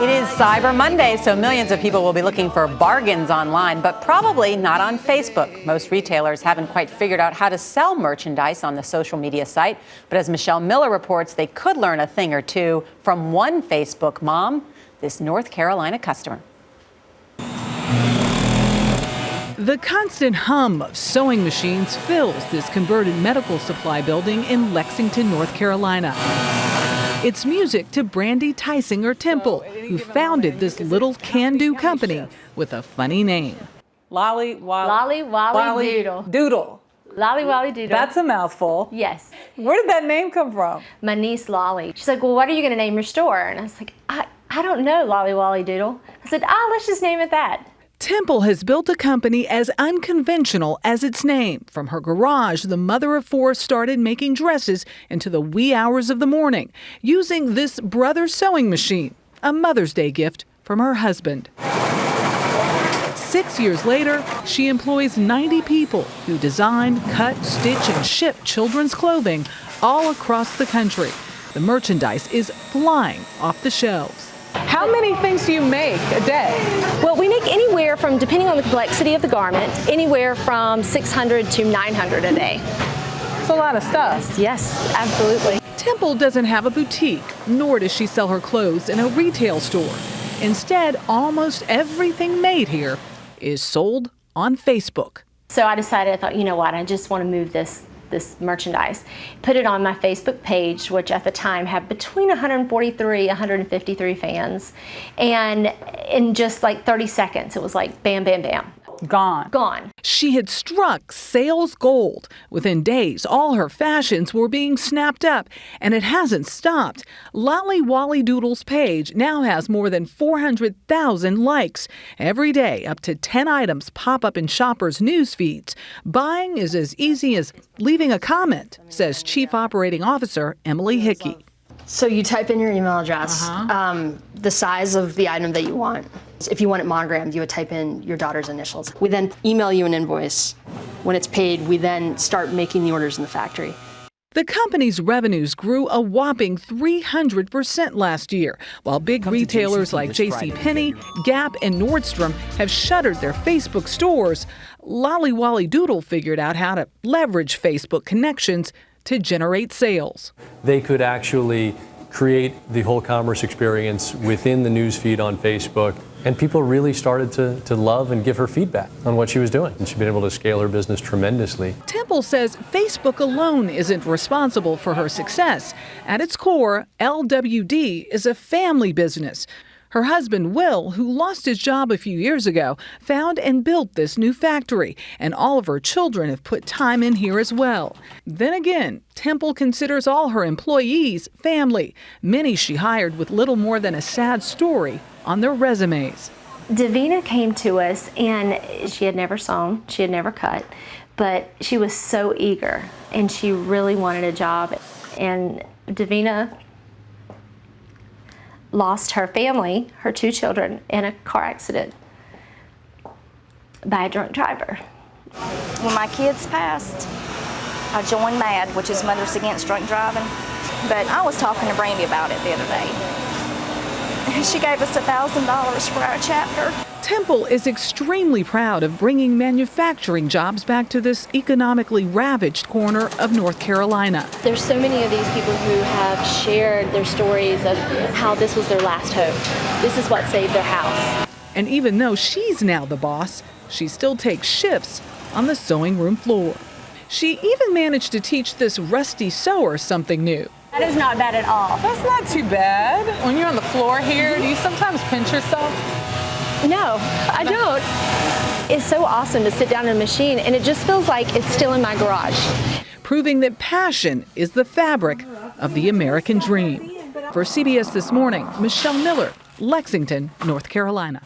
It is Cyber Monday, so millions of people will be looking for bargains online, but probably not on Facebook. Most retailers haven't quite figured out how to sell merchandise on the social media site. But as Michelle Miller reports, they could learn a thing or two from one Facebook mom, this North Carolina customer. The constant hum of sewing machines fills this converted medical supply building in Lexington, North Carolina. It's music to Brandy Tysinger Temple, who founded this little can-do company with a funny name. Lolly Wally Doodle. Lolly Wally Doodle. That's a mouthful. Yes. Where did that name come from? My niece Lolly. She's like, well, what are you going to name your store? And I was like, I don't know, Lolly Wally Doodle. I said, let's just name it that. Temple has built a company as unconventional as its name. From her garage, the mother of four started making dresses into the wee hours of the morning, using this brother sewing machine, a Mother's Day gift from her husband. 6 years later, she employs 90 people who design, cut, stitch, and ship children's clothing all across the country. The merchandise is flying off the shelves. How many things do you make a day? Well, we make anywhere from, depending on the complexity of the garment, anywhere from 600 to 900 a day. It's a lot of stuff. Yes, absolutely. Temple doesn't have a boutique, nor does she sell her clothes in a retail store. Instead, almost everything made here is sold on Facebook. So I decided, I thought, you know what, I just want to move this merchandise, put it on my Facebook page, which at the time had between 143, 153 fans. And in just like 30 seconds, it was like bam, bam, bam. Gone. She had struck sales gold. Within days, all her fashions were being snapped up, and it hasn't stopped. Lolly Wally Doodle's page now has more than 400,000 likes. Every day, up to 10 items pop up in shoppers' news feeds. Buying is as easy as leaving a comment, says Chief Operating Officer Emily Hickey. So you type in your email address, the size of the item that you want. If you want it monogrammed, you would type in your daughter's initials. We then email you an invoice. When it's paid, we then start making the orders in the factory. The company's revenues grew a whopping 300% last year, while big retailers like JCPenney, Gap, and Nordstrom have shuttered their Facebook stores. Lolly Wally Doodle figured out how to leverage Facebook connections to generate sales. They could actually create the whole commerce experience within the news feed on Facebook, and people really started to love and give her feedback on what she was doing. And she's been able to scale her business tremendously. Temple says Facebook alone isn't responsible for her success. At its core, LWD is a family business. Her husband, Will, who lost his job a few years ago, found and built this new factory, and all of her children have put time in here as well. Then again, Temple considers all her employees family. Many she hired with little more than a sad story on their resumes. Davina came to us, and she had never sewn, she had never cut, but she was so eager, and she really wanted a job. And Davina lost her family, her 2 children, in a car accident by a drunk driver. When my kids passed, I joined MAD, which is Mothers Against Drunk Driving. But I was talking to Brandy about it the other day. She gave us $1,000 for our chapter. Temple is extremely proud of bringing manufacturing jobs back to this economically ravaged corner of North Carolina. There's so many of these people who have shared their stories of how this was their last hope. This is what saved their house. And even though she's now the boss, she still takes shifts on the sewing room floor. She even managed to teach this rusty sewer something new. That is not bad at all. That's not too bad. When you're on the floor here, do you sometimes pinch yourself? No, I don't. It's so awesome to sit down in a machine, and it just feels like it's still in my garage. Proving that passion is the fabric of the American dream. For CBS This Morning, Michelle Miller, Lexington, North Carolina.